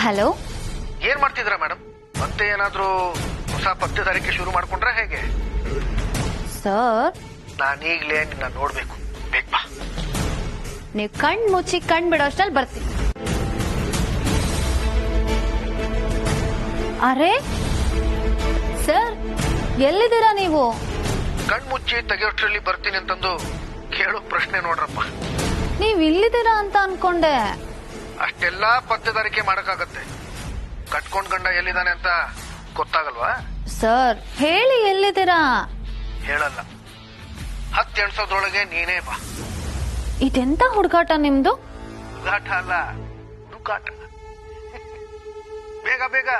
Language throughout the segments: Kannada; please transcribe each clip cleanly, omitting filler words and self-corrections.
ಹಲೋ, ಏನ್ ಮಾಡ್ತಿದ್ರ ಮೇಡಮ್? ಮತ್ತೆ ಏನಾದ್ರೂ ಹೊಸ ಪತ್ತೇದಾರಿಕೆ ಶುರು ಮಾಡ್ಕೊಂಡ್ರೆ ಹೇಗೆ? ಸರ್, ನಾನೀಗ್ಲೇ ನಿನ್ನ ನೋಡ್ಬೇಕು. ಬೇಗ ಬಾ. ನೀವು ಕಣ್ ಮುಚ್ಚಿ ಕಣ್ ಬಿಡೋ ಅಷ್ಟ್ರಲ್ಲಿ ಬರ್ತೀನಿ. ಅರೆ ಸರ್, ಎಲ್ಲಿದ್ದೀರಾ ನೀವು? ಕಣ್ ಮುಚ್ಚಿ ತೆಗೆಯೋಷ್ಟ್ರಲ್ಲಿ ಬರ್ತೀನಿ ಅಂತಂದು ಕೇಳೋ ಪ್ರಶ್ನೆ ನೋಡ್ರಪ್ಪ. ನೀವ್ ಇಲ್ಲಿದ್ದೀರಾ ಅಂತ ಅನ್ಕೊಂಡೆ. ಅಷ್ಟೆಲ್ಲಾ ಪತ್ತೇದಾರಿಕೆ ಮಾಡಕ್ಕಾಗತ್ತೆ? ಕಟ್ಕೊಂಡ್ ಗಂಡ ಎಲ್ಲಿದ್ದಾನೆ ಅಂತ ಗೊತ್ತಾಗಲ್ವಾ? ಸರ್ ಹೇಳಿ, ಎಲ್ಲಿದ್ದೀರಾ? ಹೇಳಲ್ಲ. 10 ಎಣ್ಸೋದ್ರೊಳಗೆ ನೀನೇ ಬಾ. ಇದೆಂತ ಹುಡುಗಾಟ ನಿಮ್ದು? ಹುಡುಗಾಟ ಅಲ್ಲ, ಹುಡುಕಾಟ. ಬೇಗ ಬೇಗ.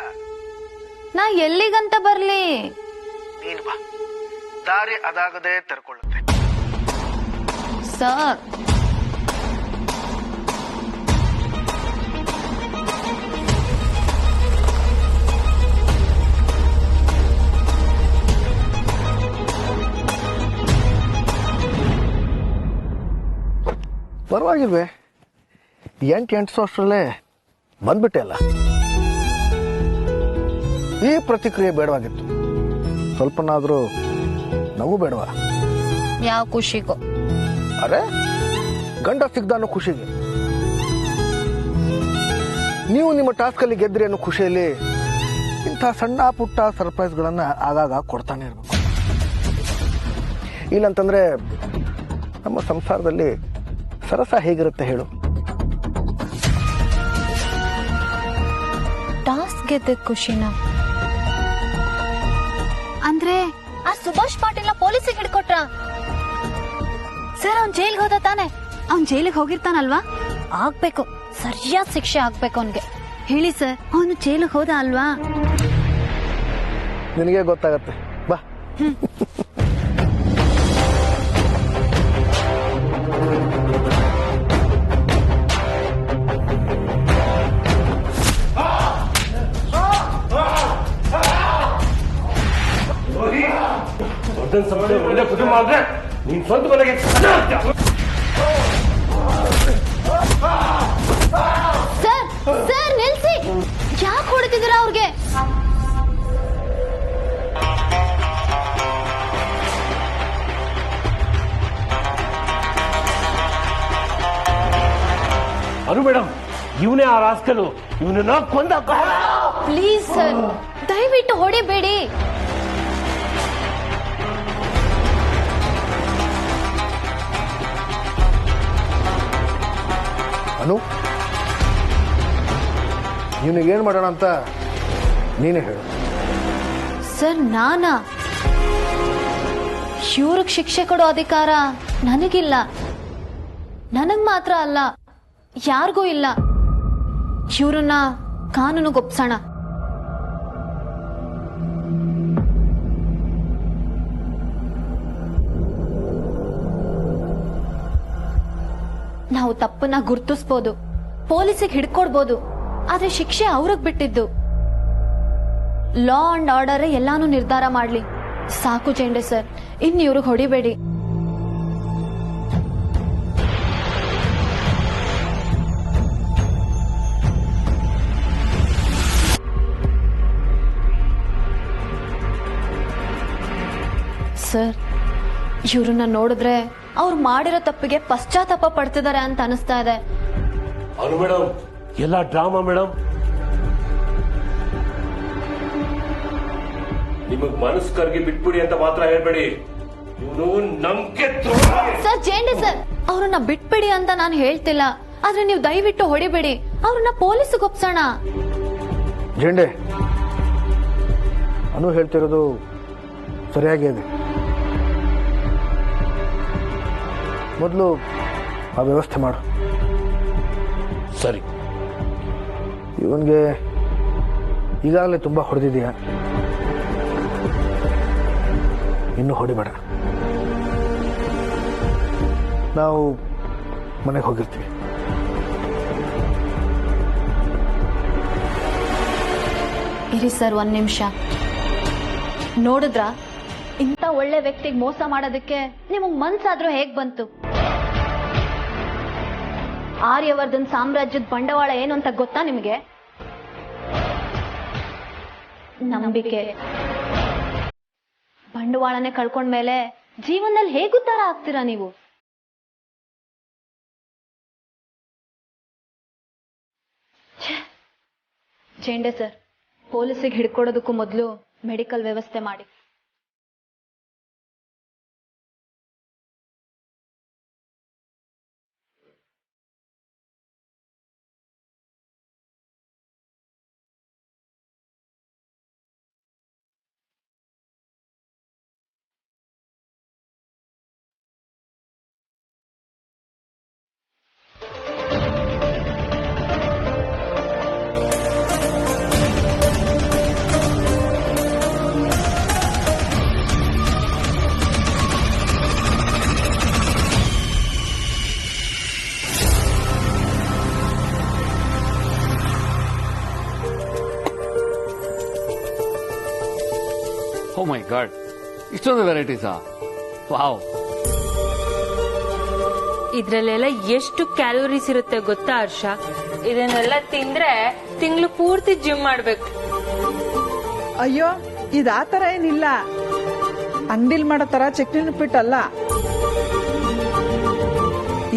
ನಾ ಎಲ್ಲಿಗಂತ ಬರ್ಲಿ? ನೀನ್ ಬಾ, ದಾರಿ ಅದಾಗದೆ ತೆರ್ಕೊಳ್ಳುತ್ತೆ. ಸರ್, ಪರವಾಗಿಲ್ವೇ? 8 ಎಣ್ಸೋಷ್ಟ್ರಲ್ಲೇ ಬಂದ್ಬಿಟ್ಟೆ ಅಲ್ಲ. ಈ ಪ್ರತಿಕ್ರಿಯೆ ಬೇಡವಾಗಿತ್ತು. ಸ್ವಲ್ಪನಾದ್ರೂ ನಗು ಬೇಡವಾ? ಯಾವ ಖುಷಿಗೋ? ಅರೆ, ಗಂಡ ಸಿಗ್ದಾನು ಖುಷಿಗೆ. ನೀವು ನಿಮ್ಮ ಟಾಸ್ಕ್ ಅಲ್ಲಿ ಗೆದ್ರಿ ಅನ್ನೋ ಖುಷಿಯಲ್ಲಿ ಇಂಥ ಸಣ್ಣ ಪುಟ್ಟ ಸರ್ಪ್ರೈಸ್ಗಳನ್ನ ಆಗಾಗ ಕೊಡ್ತಾನೆ ಇರ್ಬೇಕು. ಇಲ್ಲಂತಂದ್ರೆ ನಮ್ಮ ಸಂಸಾರದಲ್ಲಿ ಸರಸ ಹೇಗಿರುತ್ತೆ ಹೇಳು? ಟಾಸ್ ಗೆದ್ದ ಖುಷಿನ ಅಂದ್ರೆ ಆ ಸುಭಾಷ್ ಪಾಟೀಲ್ ಪೊಲೀಸಿಗೆ ಹಿಡ್ಕೊಟ್ರ? ಸರ್, ಅವ್ನ್ ಜೈಲ್ಗೆ ಹೋದ ತಾನೆ? ಅವ್ನ್ ಜೈಲಿಗೆ ಹೋಗಿರ್ತಾನಲ್ವಾ? ಆಗ್ಬೇಕು, ಸರಿಯಾದ ಶಿಕ್ಷೆ ಆಗ್ಬೇಕು ಅವನ್ಗೆ. ಹೇಳಿ ಸರ್, ಅವನು ಜೈಲಿಗೆ ಹೋದ ಅಲ್ವಾ? ನಿನಗೆ ಗೊತ್ತಾಗತ್ತೆ, ಬಾ. ಒಳ್ಳೆ ಕುಟುಂಬ ಅಂದ್ರೆ ನೀನ್ ಸ್ವಂತ ಮನೆಗೆ ಸರ್, ಸರ್ ನಿಲ್ಸಿ. ಯಾಕೆ ಹೊಡಿತಿದ್ದೀರಾ ಅವ್ರಿಗೆ? ಅನು ಮೇಡಮ್, ಇವನೇ ಆ ರಾಸ್ಕಲು. ಇವನನ್ನ ಕೊಂದ. ಪ್ಲೀಸ್ ಸರ್, ದಯವಿಟ್ಟು ಹೊಡಿಬೇಡಿ. ಅನು, ಇವನಿಗೇನ್ ಮಾಡೋಣ ಅಂತ ನೀನೇ ಹೇಳು. ಸರ್, ನಾನಾ? ಇವ್ರಿಗೆ ಶಿಕ್ಷೆ ಕೊಡೋ ಅಧಿಕಾರ ನನಗಿಲ್ಲ. ನನಗ್ ಮಾತ್ರ ಅಲ್ಲ, ಯಾರಿಗೂ ಇಲ್ಲ. ಇವ್ರನ್ನ ಕಾನೂನಿಗೊಪ್ಸೋಣ. ನಾವು ತಪ್ಪನ್ನ ಗುರ್ತಿಸ್ಬೋದು, ಪೊಲೀಸಿಗೆ ಹಿಡ್ಕೊಡ್ಬೋದು, ಆದ್ರೆ ಶಿಕ್ಷೆ ಅವ್ರಿಗೆ ಬಿಟ್ಟಿದ್ದು. ಲಾ ಅಂಡ್ ಆರ್ಡರ್ ಎಲ್ಲಾನು ನಿರ್ಧಾರ ಮಾಡ್ಲಿ. ಸಾಕು ಜೆಂಡೆ ಸರ್, ಇನ್ನು ಇವ್ರಿಗೆ ಹೊಡಿಬೇಡಿ. ಸರ್, ಇವ್ರನ್ನ ನೋಡಿದ್ರೆ ಅವ್ರು ಮಾಡಿರೋ ತಪ್ಪಿಗೆ ಪಶ್ಚಾತ್ತಾಪ ಪಡ್ತಿದ್ದಾರೆ ಅಂತ ಅನಿಸ್ತಾ ಇದೆ. ಅನು ಮೇಡಮ್, ಎಲ್ಲ ಡ್ರಾಮಾ ಮೇಡಮ್. ನಿಮಗ್ ಮನಸ್ಸು ಕರ್ಗಿ ಬಿಟ್ಬಿಡಿ ಅಂತ ಮಾತ್ರ ಹೇಳ್ಬೇಡಿ. ಇವನು ನಂಬಿಕೆ. ಸರ್, ಜೇಂಡೆ ಸರ್, ಅವ್ರನ್ನ ಬಿಟ್ಬಿಡಿ ಅಂತ ನಾನು ಹೇಳ್ತಿಲ್ಲ, ಆದ್ರೆ ನೀವು ದಯವಿಟ್ಟು ಹೊಡಿಬೇಡಿ. ಅವ್ರನ್ನ ಪೊಲೀಸಿಗೆ ಒಪ್ಸೋಣ. ಜೆಂಡೆ, ಅನು ಹೇಳ್ತಿರೋದು ಸರಿಯಾಗಿ ಇದೆ. ಮೊದಲು ಆ ವ್ಯವಸ್ಥೆ ಮಾಡು. ಸರಿ. ಇವನ್ಗೆ ಈಗಾಗಲೇ ತುಂಬಾ ಹೊಡೆದಿದೆಯಾ, ಇನ್ನು ಹೊಡಿಬೇಡ. ನಾವು ಮನೆಗೆ ಹೋಗಿರ್ತೀವಿ. ಇರಿ ಸರ್, 1 ನಿಮಿಷ. ನೋಡಿದ್ರ, ಇಂಥ ಒಳ್ಳೆ ವ್ಯಕ್ತಿಗೆ ಮೋಸ ಮಾಡೋದಕ್ಕೆ ನಿಮಗ್ ಮನ್ಸಾದ್ರೂ ಹೇಗ್ ಬಂತು? ಆರ್ಯವರ್ಧನ್ ಸಾಮ್ರಾಜ್ಯದ ಬಂಡವಾಳ ಏನು ಅಂತ ಗೊತ್ತಾ ನಿಮಗೆ? ನಂಬಿಕೆ. ಬಂಡವಾಳನೆ ಕಳ್ಕೊಂಡ್ಮೇಲೆ ಜೀವನದಲ್ಲಿ ಹೇಗೆ ಉದ್ಧಾರ ಆಗ್ತೀರಾ ನೀವು? ಚೇಂಡೆ ಸರ್, ಪೊಲೀಸಿಗೆ ಹಿಡ್ಕೊಡೋದಕ್ಕೂ ಮೊದಲು ಮೆಡಿಕಲ್ ವ್ಯವಸ್ಥೆ ಮಾಡಿ. ಓ ಮೈ ಗಾಡ್, ಇಷ್ಟೊಂದು ವೆರೈಟೀಸಾ? ವಾವ್. ಇದ್ರಲ್ಲೆಲ್ಲ ಎಷ್ಟು ಕ್ಯಾಲೋರೀಸ್ ಇರುತ್ತೆ ಗೊತ್ತಾ ಹರ್ಷ? ಇದನ್ನೆಲ್ಲ ತಿಂದ್ರೆ ತಿಂಗಳು ಪೂರ್ತಿ ಜಿಮ್ ಮಾಡ್ಬೇಕು. ಅಯ್ಯೋ, ಇದ್ ಆ ತರ ಏನಿಲ್ಲ. ಅಂಗಡಿಲ್ ಮಾಡೋ ತರ ಚಟ್ನಿ ಉಪ್ಪಿಟ್ಟಲ್ಲ.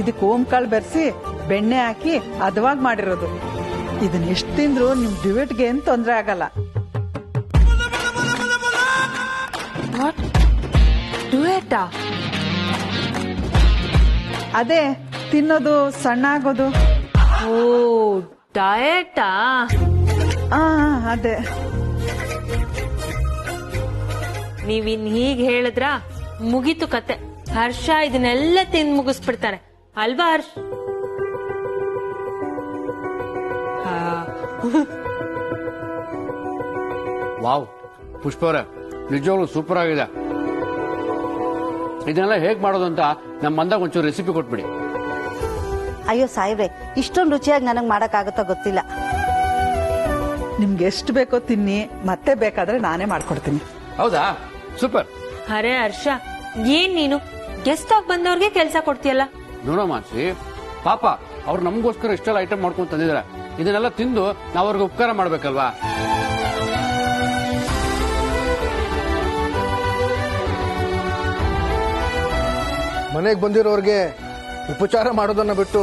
ಇದಕ್ಕೆ ಓಂಕಾಳು ಬೆರೆಸಿ ಬೆಣ್ಣೆ ಹಾಕಿ ಹದವಾಗಿ ಮಾಡಿರೋದು. ಇದನ್ನ ಎಷ್ಟು ತಿಂದ್ರು ನಿಮ್ ಡಿವೇಟ್ಗೆ ಏನ್ ತೊಂದ್ರೆ ಆಗಲ್ಲ. ಡುಯೆಟಾ? ಅದೇ ತಿನ್ನೋದು, ಸಣ್ಣ ಆಗೋದು. ಓ, ಡಯಟಾ? ಅದೇ. ನೀವಿನ್ ಹೀಗ್ ಹೇಳಿದ್ರ ಮುಗೀತು ಕತೆ. ಹರ್ಷ ಇದನ್ನೆಲ್ಲ ತಿಂದು ಮುಗಿಸ್ಬಿಡ್ತಾನೆ ಅಲ್ವಾ ಹರ್ಷ? ವಾವ್ ಪುಷ್ಪ ಅವರೇ, ನಿಜವಾಗ್ಲೂ ಸೂಪರ್ ಆಗಿದೆ. ಇದನ್ನೆಲ್ಲ ಹೇಗ್ ಮಾಡೋದು ಅಂತ ನಮ್ಮ ಮಂದಾಗ ಒಂಚೂರು ರೆಸಿಪಿ ಕೊಟ್ಬಿಡಿ. ಅಯ್ಯೋ ಸಾಯಿಬ್ರೆ, ಇಷ್ಟೊಂದು ರುಚಿಯಾಗಿ ನನಗ್ ಮಾಡಕ್ ಆಗುತ್ತೋ ಗೊತ್ತಿಲ್ಲ. ನಿಮ್ಗೆ ಎಷ್ಟು ಬೇಕೋ ತಿನ್ನಿ, ಮತ್ತೆ ಬೇಕಾದ್ರೆ ನಾನೇ ಮಾಡ್ಕೊಡ್ತೀನಿ. ಹೌದಾ? ಸೂಪರ್. ಅರೆ ಹರ್ಷ, ಏನ್ ನೀನು ಗೆಸ್ಟ್ ಆಗಿ ಬಂದವ್ರಿಗೆ ಕೆಲ್ಸ ಕೊಡ್ತೀಯಲ್ಲ? ನೋಡೋ ಮಾನ್ಸಿ, ಪಾಪ ಅವ್ರು ನಮಗೋಸ್ಕರ ಇಷ್ಟೆಲ್ಲ ಐಟಮ್ ಮಾಡ್ಕೊಂಡು ತಂದಿದ್ದಾರೆ. ಇದನ್ನೆಲ್ಲ ತಿಂದು ನಾವು ಅವ್ರಿಗೆ ಉಪಕಾರ ಮಾಡ್ಬೇಕಲ್ವಾ? ಮನೆಗೆ ಬಂದಿರೋರ್ಗೆ ಉಪಚಾರ ಮಾಡೋದನ್ನ ಬಿಟ್ಟು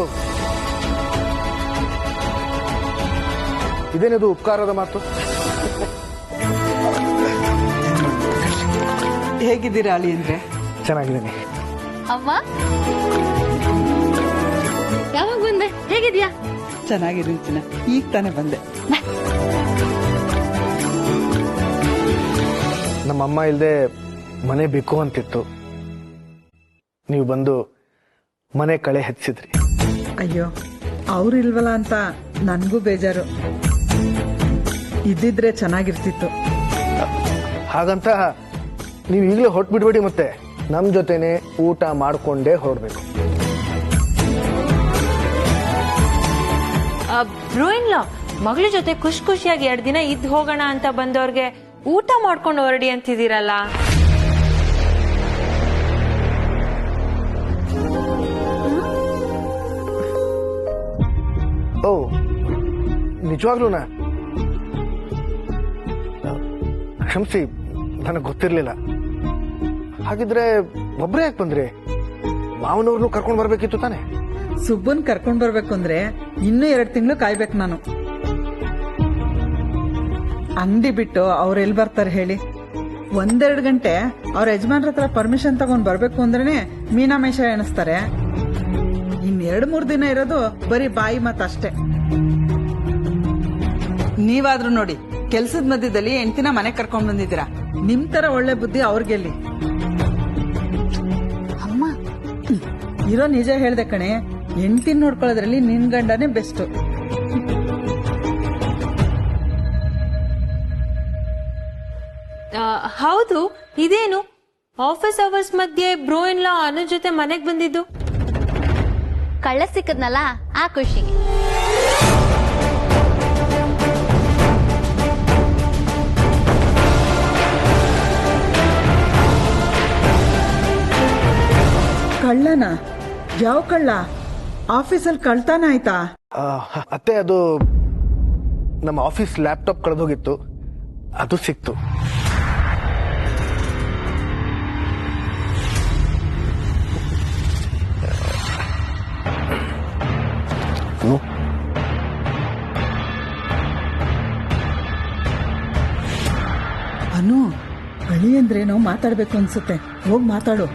ಇದೇನಿದು ಉಪಕಾರದ ಮಾತು? ಹೇಗಿದ್ದೀರಾ ಅಳಿ ಅಂದ್ರೆ? ಚೆನ್ನಾಗಿದ್ದೀನಿ. ಅಮ್ಮ, ಯಾವಾಗ ಬಂದೆ? ಹೇಗಿದ್ಯಾ? ಚೆನ್ನಾಗಿರ್ತೀನಿ. ಈಗ ತಾನೇ ಬಂದೆ. ನಮ್ಮಮ್ಮ ಇಲ್ದೆ ಮನೆ ಬೇಕು ಅಂತಿತ್ತು. ನೀವು ಬಂದು ಮನೆ ಕಳೆ ಹೆಚ್ಚಿದ್ರಿ. ಅಯ್ಯೋ, ಅವ್ರು ಇಲ್ವಲ್ಲ ಅಂತ ನನ್ಗೂ ಬೇಜಾರು. ಇದ್ದಿದ್ರೆ ಚೆನ್ನಾಗಿರ್ತಿತ್ತು. ಹಾಗಂತ ನೀವು ಈಗಲೇ ಹೊರಟ್ಬಿಡ್ಬೇಡಿ. ಮತ್ತೆ ನಮ್ ಜೊತೆನೆ ಊಟ ಮಾಡ್ಕೊಂಡೇ ಹೊರಡ್ಬೇಕು. ಬ್ರೋಯಿನ್ ಲಾ, ಮಗಳ ಜೊತೆ ಖುಷಿ ಖುಷಿಯಾಗಿ 2 ದಿನ ಇದ್ ಹೋಗೋಣ ಅಂತ ಬಂದವ್ರಿಗೆ ಊಟ ಮಾಡ್ಕೊಂಡು ಹೊರಡಿ ಅಂತಿದ್ದೀರಲ್ಲ? ಓ, ನಿಜವಾಗ್ಲೂನಾ? ಕ್ಷಮಿಸಿ, ನನಗೆ ಗೊತ್ತಿರ್ಲಿಲ್ಲ. ಹಾಗಿದ್ರೆ ಒಬ್ರೇ ಯಾಕೆ ಬಂದ್ರಿ? ಮಾವನವ್ರನ್ನು ಕರ್ಕೊಂಡು ಬರ್ಬೇಕಿತ್ತು ತಾನೆ? ಸುಬ್ಬನ್ ಕರ್ಕೊಂಡ್ ಬರ್ಬೇಕು ಅಂದ್ರೆ ಇನ್ನೂ 2 ತಿಂಗಳು ಕಾಯ್ಬೇಕು ನಾನು. ಅಂಗಡಿ ಬಿಟ್ಟು ಅವ್ರು ಎಲ್ಲಿ ಬರ್ತಾರೆ ಹೇಳಿ? 1-2 ಗಂಟೆ ಅವ್ರ ಯಜಮಾನ್ರ ಹತ್ರ ಪರ್ಮಿಷನ್ ತಗೊಂಡ್ ಬರ್ಬೇಕು ಅಂದ್ರೇನೆ ಮೀನಾಮೇಷ ಎಣಿಸ್ತಾರೆ. 2-3 ದಿನ ಇರೋದು ಬರೀ ಬಾಯಿ ಮಾತಷ್ಟೇ. ನೀವಾದ್ರೂ ನೋಡಿ, ಕೆಲ್ಸದ ಮಧ್ಯದಲ್ಲಿ ಹೆಂಡತಿನ ಮನೆ ಕರ್ಕೊಂಡ್ ಬಂದಿದ್ದೀರಾ. ನಿಮ್ ತರ ಒಳ್ಳೆ ಬುದ್ಧಿ ಅವ್ರಿಗೆಲ್ಲಿ? ಅಮ್ಮ, ಇರೋ ನಿಜ ಹೇಳ್ದೆ ಕಣೆ, ಹೆಂಡತಿನ ನೋಡ್ಕೊಳ್ಳೋದ್ರಲ್ಲಿ ನಿನ್ ಗಂಡನೇ ಬೆಸ್ಟ್. ಹೌದು, ಇದೇನು ಆಫೀಸ್ ಅವರ್ಸ್ ಮಧ್ಯೆ ಬ್ರೋಯಿನ್ ಲಾ ಅನು ಜೊತೆ ಮನೆಗ್ ಬಂದಿದ್ದು? ಕಳ್ಳ ಸಿಕ್ಕದ್ನಲ್ಲ, ಆ ಖುಷಿಗೆ. ಕಳ್ಳನ? ಯಾವ ಕಳ್ಳ? ಆಫೀಸಲ್ಲಿ ಕಳ್ತಾನ ಆಯ್ತಾ? ಅತ್ತೆ, ಅದು ನಮ್ಮ ಆಫೀಸ್ ಲ್ಯಾಪ್ಟಾಪ್ ಕಳೆದೋಗಿತ್ತು. ಅದು ಸಿಕ್ತು. ಅನು, ಅನು ಅಳಿ ಅಂದ್ರೆ ನಾವು ಮಾತಾಡ್ಬೇಕು ಅನ್ಸುತ್ತೆ, ಹೋಗ್ ಮಾತಾಡು.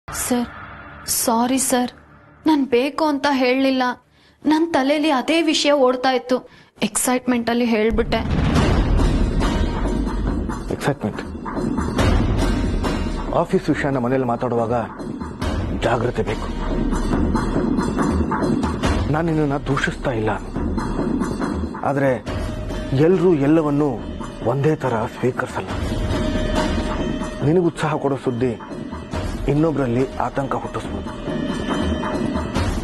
ಸರ್, ಸಾರಿ ಸರ್, ನಾನು ಬೇಕು ಅಂತ ಹೇಳಲಿಲ್ಲ. ನನ್ನ ತಲೆಯಲ್ಲಿ ಅದೇ ವಿಷಯ ಓಡ್ತಾ ಇತ್ತು. ಎಕ್ಸೈಟ್ಮೆಂಟ್ ಅಲ್ಲಿ ಹೇಳ್ಬಿಟ್ಟೆ. ಎಕ್ಸೈಟ್ಮೆಂಟ್? ಆಫೀಸ್ ವಿಷಯನ ಮನೇಲಿ ಮಾತಾಡುವಾಗ ಜಾಗ್ರತೆ ಬೇಕು. ನಾನು ನಿನ್ನನ್ನು ದೂಷಿಸ್ತಾ ಇಲ್ಲ, ಆದರೆ ಎಲ್ಲರೂ ಎಲ್ಲವನ್ನೂ ಒಂದೇ ಥರ ಸ್ವೀಕರಿಸಲ್ಲ. ನಿನಗೆ ಉತ್ಸಾಹ ಕೊಡೋ ಸುದ್ದಿ ಇನ್ನೊಬ್ಬರಲ್ಲಿ ಆತಂಕ ಹುಟ್ಟಿಸ್ಬೋದು.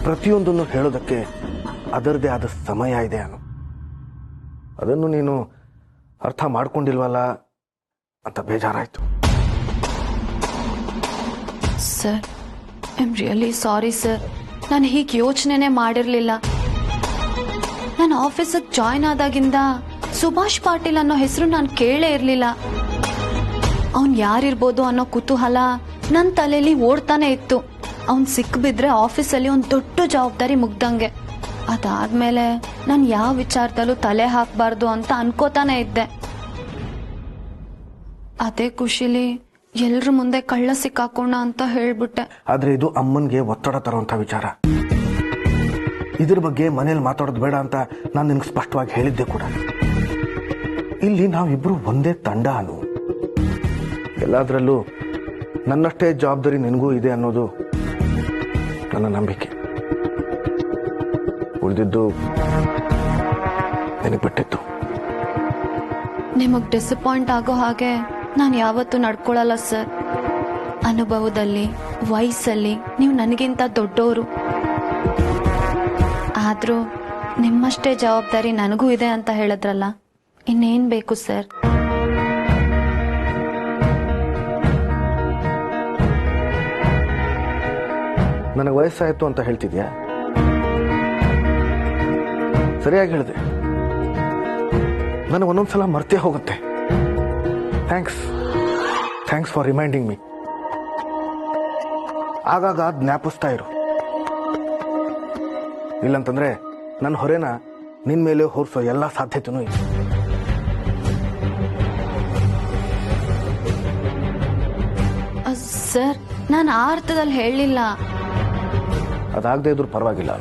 ಪ್ರತಿಯೊಂದನ್ನು ಹೇಳೋದಕ್ಕೆ ಅದರದೇ ಆದ ಸಮಯ ಇದೆ ಅನು. ಅದನ್ನು ನೀನು ಅರ್ಥ ಮಾಡ್ಕೊಂಡಿಲ್ವಲ್ಲ ಅಂತ ಬೇಜಾರಾಯ್ತು. Sir, I am really sorry sir. ನಾನು ಹೀಗೆ ಯೋಚನೆನೇ ಮಾಡಿರಲಿಲ್ಲ. ನಾನು ಆಫೀಸಿಗೆ ಜಾಯ್ನ್ ಆದಾಗಿಂದ ಸುಭಾಷ್ ಪಾಟೀಲ್ ಅನ್ನೋ ಹೆಸರು ನಾನು ಕೇಳೇ ಇರಲಿಲ್ಲ. ಅವನು ಯಾರಿರ್ಬೋದು ಅನ್ನೋ ಕುತೂಹಲ ನನ್ನ ತಲೆಯಲ್ಲಿ ಓಡ್ತಾನೆ ಇತ್ತು. ಅವ್ನು ಸಿಕ್ಬಿದ್ರೆ ಆಫೀಸಲ್ಲಿ ಒಂದು ದೊಡ್ಡ ಜವಾಬ್ದಾರಿ ಮುಗ್ದಂಗೆ. ಅದಾದ್ಮೇಲೆ ನಾನು ಯಾವ ವಿಚಾರದಲ್ಲೂ ತಲೆ ಹಾಕಬಾರ್ದು ಅಂತ ಅನ್ಕೋತಾನೆ ಇದ್ದೆ. ಅದೇ ಖುಷಿಲಿ ಎಲ್ರ ಮುಂದೆ ಕಳ್ಳ ಸಿಕ್ಕಾಕೋಣ ಅಂತ ಹೇಳ್ಬಿಟ್ಟೆ. ಆದ್ರೆ ಇದು ಅಮ್ಮನ್ಗೆ ಒತ್ತಡ ತರುವಂತ ವಿಚಾರ. ಇದ್ರ ಬಗ್ಗೆ ಮನೇಲಿ ಮಾತಾಡೋದು ಬೇಡ ಅಂತ ನಾನು ನಿನ್ಗೆ ಸ್ಪಷ್ಟವಾಗಿ ಹೇಳಿದ್ದೆ ಕೂಡ. ಇಲ್ಲಿ ನಾವಿಬ್ರು ಒಂದೇ ತಂಡ ಅನು. ಎಲ್ಲದರಲ್ಲೂ ನನ್ನಷ್ಟೇ ಜವಾಬ್ದಾರಿ ನಿನಗೂ ಇದೆ ಅನ್ನೋದು ನನ್ನ ನಂಬಿಕೆ. ಉಳಿದಿದ್ದು ನಿನಗೆ ಬಿಟ್ಟಿತ್ತು. ನಿಮಗೆ ಡಿಸಪಾಯಿಂಟ್ ಆಗೋ ಹಾಗೆ ನಾನು ಯಾವತ್ತೂ ನಡ್ಕೊಳ್ಳಲ್ಲ ಸರ್. ಅನುಭವದಲ್ಲಿ, ವಯಸ್ಸಲ್ಲಿ ನೀವು ನನಗಿಂತ ದೊಡ್ಡವರು. ಆದರೂ ನಿಮ್ಮಷ್ಟೇ ಜವಾಬ್ದಾರಿ ನನಗೂ ಇದೆ ಅಂತ ಹೇಳಿದ್ರಲ್ಲ, ಇನ್ನೇನು ಬೇಕು ಸರ್? ನನಗೆ ವಯಸ್ಸಾಯಿತು ಅಂತ ಹೇಳ್ತಿದ್ಯಾ? ಸರಿಯಾಗಿ ಹೇಳಿದೆ. ನನಗೆ ಒಂದೊಂದ್ಸಲ ಮರ್ತೇ ಹೋಗುತ್ತೆ. Thanks for reminding me. ಆಗಾಗ ಜ್ಞಾಪಿಸ್ತಾ ಇರು. ಇಲ್ಲಂತಂದ್ರೆ ನನ್ನ ಹೊರೆನ ನಿನ್ ಮೇಲೆ ಹೊರಿಸೋ ಎಲ್ಲ ಸಾಧ್ಯತೆನೂ ಇದೆ. ಸರ್, ನಾನು ಆ ಅರ್ಥದಲ್ಲಿ ಹೇಳಲಿಲ್ಲ. ಅದಾಗದೇ ಇದ್ರೂ ಪರವಾಗಿಲ್ಲ.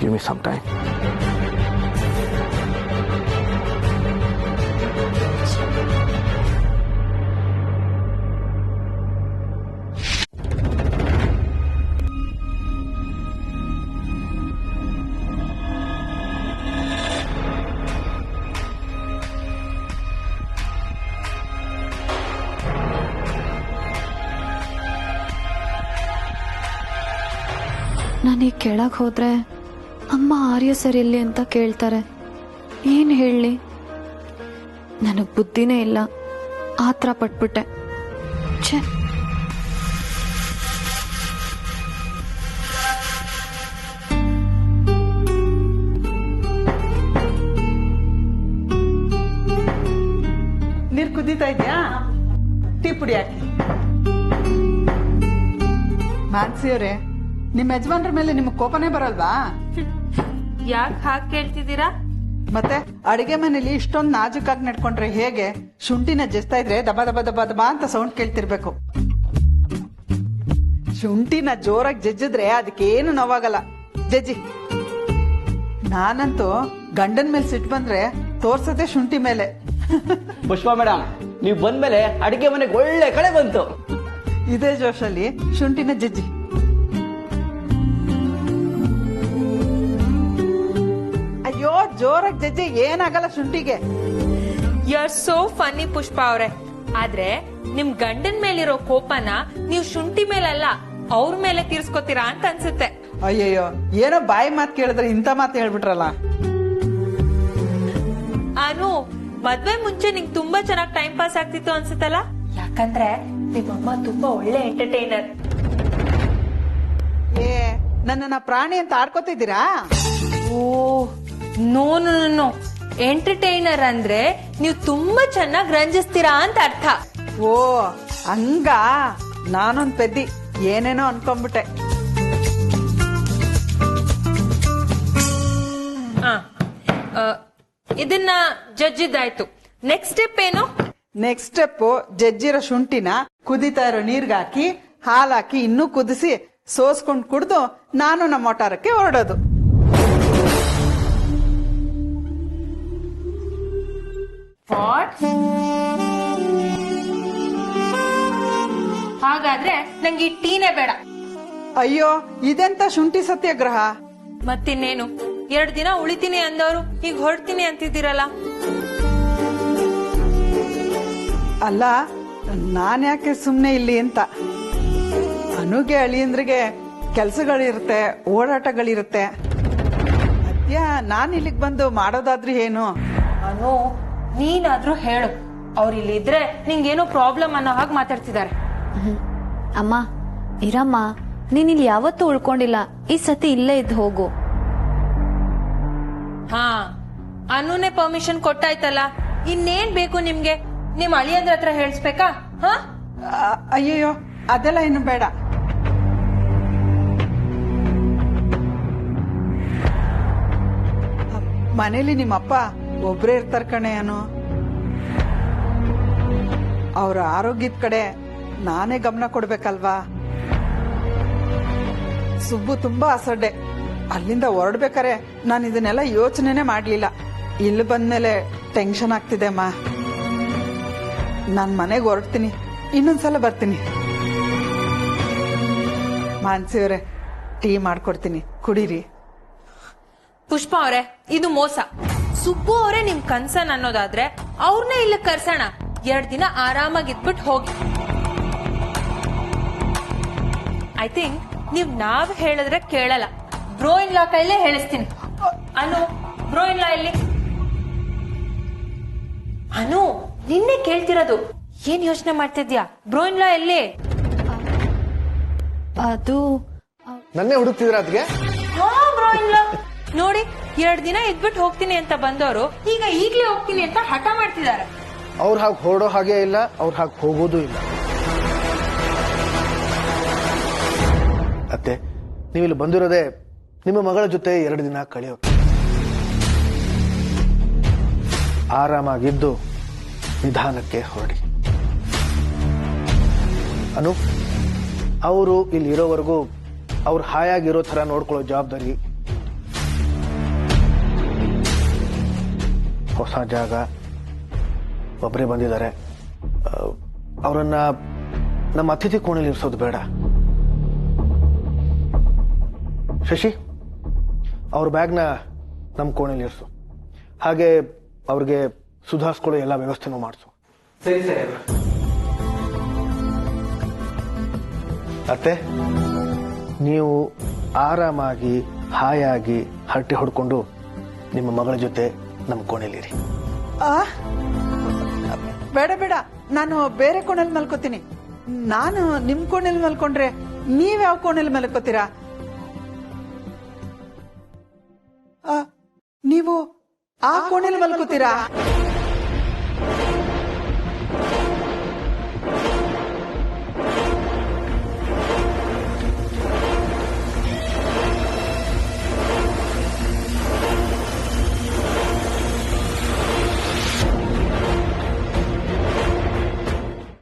Give me some time. ನಾನೀಗ ಕೆಳಗೆ ಹೋದ್ರೆ ಅಮ್ಮ ಆರ್ಯ ಸರ್ ಎಲ್ಲಿ ಅಂತ ಕೇಳ್ತಾರೆ. ಏನು ಹೇಳಲಿ? ನನಗೆ ಬುದ್ಧಿನೇ ಇಲ್ಲ. ಆತರ ಪಟ್ಬಿಟ್ಟೆ. ಛೇ, ನೀರ್ ಕುದೀತಾ ಇದ್ಯಾ? ಟೀ ಪುಡಿ ಹಾಕಿ. ಮಾನ್ಸಿಯವ್ರೆ, ನಿಮ್ಮ ಯಜಮಾನ್ರ ಮೇಲೆ ನಿಮ್ಗೆ ಕೋಪನೇ ಬರಲ್ವಾ? ಯಾಕೆ ಹಾಗೆ ಕೇಳ್ತಿದ್ದೀರಾ? ಮತ್ತೆ ಅಡಿಗೆ ಮನೇಲಿ ಇಷ್ಟೊಂದು ನಾಜುಕಾಗಿ ನಡ್ಕೊಂಡ್ರೆ ಹೇಗೆ? ಶುಂಠಿನ ಜಸ್ತಾ ಇದ್ರೆ ದಬ ದಬ ದಬ ದಬ ಅಂತ ಸೌಂಡ್ ಕೇಳ್ತಿರ್ಬೇಕು. ಶುಂಠಿನ ಜೋರಾಗಿ ಜಜ್ಜಿದ್ರೆ ಅದಕ್ಕೇನು ನೋವಾಗಲ್ಲ. ಜಜ್ಜಿ. ನಾನಂತೂ ಗಂಡನ್ ಮೇಲೆ ಸಿಟ್ಟು ಬಂದ್ರೆ ತೋರ್ಸದೆ ಶುಂಠಿ ಮೇಲೆ. ಪುಷ್ಪಾ ಮೇಡಮ್, ನೀವು ಬಂದ್ಮೇಲೆ ಅಡಿಗೆ ಮನೆಗೆ ಒಳ್ಳೆ ಕಳೆ ಬಂತು. ಇದೇ ಜೋಶಲ್ಲಿ ಶುಂಠಿನ ಜಜ್ಜಿ. ಜೋರಾಗಿ ಜಜ್ಜಿ ಏನಾಗಲ್ಲ ಶುಂಠಿಗೆ. ಯು ಆರ್ ಸೋ ಫನ್ನಿ ಪುಷ್ಪ ಅವ್ರೆ. ಆದ್ರೆ ನಿಮ್ ಗಂಡನ್ ಮೇಲಿರೋ ಕೋಪನ ನೀವು ಶುಂಠಿ ಮೇಲಲ್ಲ ಅವ್ರ ಮೇಲೆ ತೀರ್ಸ್ಕೊತೀರಾ ಅಂತ ಅನ್ಸುತ್ತೆ. ಅಯ್ಯಯ್ಯೋ, ಏನೋ ಬಾಯಿ ಮಾತು ಕೇಳಿದ್ರೆ ಇಂಥ ಮಾತು ಹೇಳ್ಬಿಟ್ರಲ್ಲ. ಅನು, ಮದ್ವೆ ಮುಂಚೆ ನಿಂಗ್ ತುಂಬಾ ಚೆನ್ನಾಗಿ ಟೈಮ್ ಪಾಸ್ ಆಗ್ತಿತ್ತು ಅನ್ಸುತ್ತಲ್ಲ? ಯಾಕಂದ್ರೆ ನಿಮ್ಮಮ್ಮ ತುಂಬಾ ಒಳ್ಳೆ ಎಂಟರ್ಟೈನರ್. ಏ, ನನ್ನನ್ನ ಪ್ರಾಣಿ ಅಂತ ಆಡ್ಕೋತಿದ್ದೀರಾ? Oh no no no, entertainer ಅಂದ್ರೆ ನೀವು ತುಂಬಾ ಚೆನ್ನಾಗಿ ರಂಜಿಸ್ತೀರಾ ಅಂತ ಅರ್ಥ. ಓ ಹಂಗ, ನಾನೊಂದ್ ಪೆದ್ದಿ ಏನೇನೋ ಅನ್ಕೊಂಡ್ಬಿಟ್ಟೆ. ಇದನ್ನ ಜಜ್ಜಿದ್ದಾಯ್ತು. ನೆಕ್ಸ್ಟ್ ಸ್ಟೆಪ್ ಏನು? ನೆಕ್ಸ್ಟ್ ಸ್ಟೆಪ್ ಜಜ್ಜಿರೋ ಶುಂಠಿನ ಕುದಿತಾ ಇರೋ ನೀರ್ಗೆ ಹಾಕಿ ಹಾಲಾಕಿ ಇನ್ನೂ ಕುದಿಸಿ ಸೋಸ್ಕೊಂಡ್ ಕುಡ್ದು ನಾನು ನಮ್ಮ ಮೊಟಾರಕ್ಕೆ ಹೊರಡೋದು. ಹಾಗಾದ್ರೆ ನಂಗೆ ಈ ಟೀನೇ ಬೇಡ. ಅಯ್ಯೋ, ಇದೆಂತ ಶುಂಠಿ ಸತ್ಯಾಗ್ರಹ? ಮತ್ತಿನ್ನೇನು, 2 ದಿನ ಉಳಿತೀನಿ ಅಂದವರು ಈಗ ಹೊರಡ್ತೀನಿ ಅಂತಿದ್ದೀರಲ್ಲ? ಅಲ್ಲ, ನಾನ್ ಯಾಕೆ ಸುಮ್ನೆ ಇಲ್ಲಿ ಅಂತ. ಅನುಗೆ ಅಳಿಯಂದ್ರಿಗೆ ಕೆಲ್ಸಗಳಿರುತ್ತೆ, ಓಡಾಟಗಳಿರುತ್ತೆ. ಅದ್ಯಾ ನಾನ್ ಇಲ್ಲಿಗ್ ಬಂದು ಮಾಡೋದಾದ್ರೂ ಏನು? ಅನು, ನೀನಾದ್ರೂ ಹೇಳು. ಅವ್ರು ಇಲ್ಲಿದ್ರೆ ನಿಂಗೇನೋ ಪ್ರಾಬ್ಲಮ್ ಅನ್ನೋ ಹಾಗೆ ಮಾತಾಡ್ತಿದ್ದಾರೆ. ಅಮ್ಮ ಇರಮ್ಮ, ನೀನ್ ಇಲ್ಲಿ ಯಾವತ್ತೂ ಉಳ್ಕೊಂಡಿಲ್ಲ, ಈ ಸತಿ ಇಲ್ಲೇ ಇದ್ದು ಹೋಗು. ಹಾ, ಅನುನೇ ಪರ್ಮಿಷನ್ ಕೊಟ್ಟಾಯ್ತಲ್ಲ, ಇನ್ನೇನ್ ಬೇಕು ನಿಮ್ಗೆ? ನಿಮ್ ಅಳಿಯಂದ್ರ ಹತ್ರ ಹೇಳ್ಸ್ಬೇಕಾ? ಹಾ, ಅಯ್ಯಯ್ಯೋ, ಅದೆಲ್ಲ ಏನು ಬೇಡ. ಮನೇಲಿ ನಿಮ್ಮಪ್ಪ ಒಬ್ರೇ ಇರ್ತಾರ ಕಣೆ. ಅನು, ಅವ್ರ ಆರೋಗ್ಯದ ಕಡೆ ನಾನೇ ಗಮನ ಕೊಡ್ಬೇಕಲ್ವಾ? ಸುಬ್ಬು ತುಂಬಾ ಅಸಡ್ಡೆ. ಅಲ್ಲಿಂದ ಹೊರಡ್ಬೇಕಾರೆ ನಾನು ಇದನ್ನೆಲ್ಲ ಯೋಚನೆನೆ ಮಾಡ್ಲಿಲ್ಲ. ಇಲ್ಲಿ ಬಂದ್ಮೇಲೆ ಟೆನ್ಷನ್ ಆಗ್ತಿದೆ ಅಮ್ಮ. ನಾನ್ ಮನೆಗೆ ಹೊರಡ್ತೀನಿ, ಇನ್ನೊಂದ್ಸಲ ಬರ್ತೀನಿ. ಮಾನ್ಸಿಯವ್ರೆ, ಟೀ ಮಾಡ್ಕೊಡ್ತೀನಿ, ಕುಡೀರಿ. ಪುಷ್ಪ ಅವರೇ, ಇದು ಮೋಸ. ಸುಬ್ಬು ಅವರೇ ನಿಮ್ ಕನ್ಸನ್ ಅನ್ನೋದಾದ್ರೆ ಅವ್ರನ್ನ ಇಲ್ಲ ಕರ್ಸೋಣ. 2 ದಿನ ಆರಾಮಾಗಿದ್ಬಿಟ್ಟು ಹೋಗಿ. ಐ ಥಿಂಕ್ ನಾವ್ ಹೇಳಿದ್ರೆ ಕೇಳಲ್ಲ. ಬ್ರೋ ಇನ್ ಲಾ ಕೈಲೇ ಹೇಳಿಸ್ತೀನಿ. ಅನು, ಬ್ರೋ ಇನ್ ಲಾ ಎಲ್ಲಿ? ಅನು, ನಿನ್ನೆ ಕೇಳ್ತಿರೋದು. ಏನ್ ಯೋಚನೆ ಮಾಡ್ತಿದ್ಯಾ? ಬ್ರೋ ಇನ್ ಲಾ ಎಲ್ಲಿ? ಅದು ನನ್ನೇ ಹುಡುಕ್ತಿದ್ರ ಅದ್ಗೆ? ಹಾ, ಬ್ರೋ ಇನ್ ಲಾ ನೋಡಿ, 2 ದಿನ ಇದ್ಬಿಟ್ಟು ಹೋಗ್ತೀನಿ ಅಂತ ಬಂದವರು ಈಗ ಈಗ್ಲೇ ಹೋಗ್ತೀನಿ ಅಂತ ಹಠ ಮಾಡ್ತಿದ್ದಾರೆ. ಅವ್ರು ಹಾಗೆ ಹೊರಡೋ ಹಾಗೆ ಇಲ್ಲ, ಅವ್ರು ಹಾಗೆ ಹೋಗೋದು ಇಲ್ಲ. ಅತ್ತೆ, ನೀವಿಲ್ಲಿ ಬಂದಿರೋದೇ ನಿಮ್ಮ ಮಗಳ ಜೊತೆ 2 ದಿನ ಕಳೆಯೋಕೆ. ಆರಾಮಾಗಿದ್ದು ನಿಧಾನಕ್ಕೆ ಹೊರಡಿ. ಅನು, ಅವರು ಇಲ್ಲಿ ಇರೋವರೆಗೂ ಅವ್ರು ಹಾಯಾಗಿರೋ ತರ ನೋಡ್ಕೊಳ್ಳೋ ಜವಾಬ್ದಾರಿ. ಹೊಸ ಜಾಗ, ಒಬ್ಬರೇ ಬಂದಿದ್ದಾರೆ. ಅವರನ್ನ ನಮ್ಮ ಅತಿಥಿ ಕೋಣೆಯಲ್ಲಿ ಇರಿಸೋದು ಬೇಡ. ಶಶಿ, ಅವ್ರ ಬ್ಯಾಗ್ನ ನಮ್ಮ ಕೋಣೆಯಲ್ಲಿ ಇರಿಸು. ಹಾಗೆ ಅವ್ರಿಗೆ ಸುಧಾರಿಸ್ಕೊಳ್ಳೋ ಎಲ್ಲ ವ್ಯವಸ್ಥೆನೂ ಮಾಡಿಸು. ಸರಿ ಸರ್. ಅತ್ತೆ, ನೀವು ಆರಾಮಾಗಿ ಹಾಯಾಗಿ ಹರಟೆ ಹೊಡ್ಕೊಂಡು ನಿಮ್ಮ ಮಗಳ ಜೊತೆ ನಮ್ಮ ಕೋಣೆಯಲ್ಲಿರಿ. ಬೇಡ ಬೇಡ, ನಾನು ಬೇರೆ ಕೋಣೆಲ್ ಮಲ್ಕೋತೀನಿ. ನಾನು ನಿಮ್ ಕೋಣೆಲ್ ಮಲ್ಕೊಂಡ್ರೆ ನೀವ್ ಯಾವ ಕೋಣೆಲ್ ಮಲ್ಕೋತೀರಾ? ನೀವು ಆ ಕೋಣೆಲ್ ಮಲ್ಕೋತೀರಾ?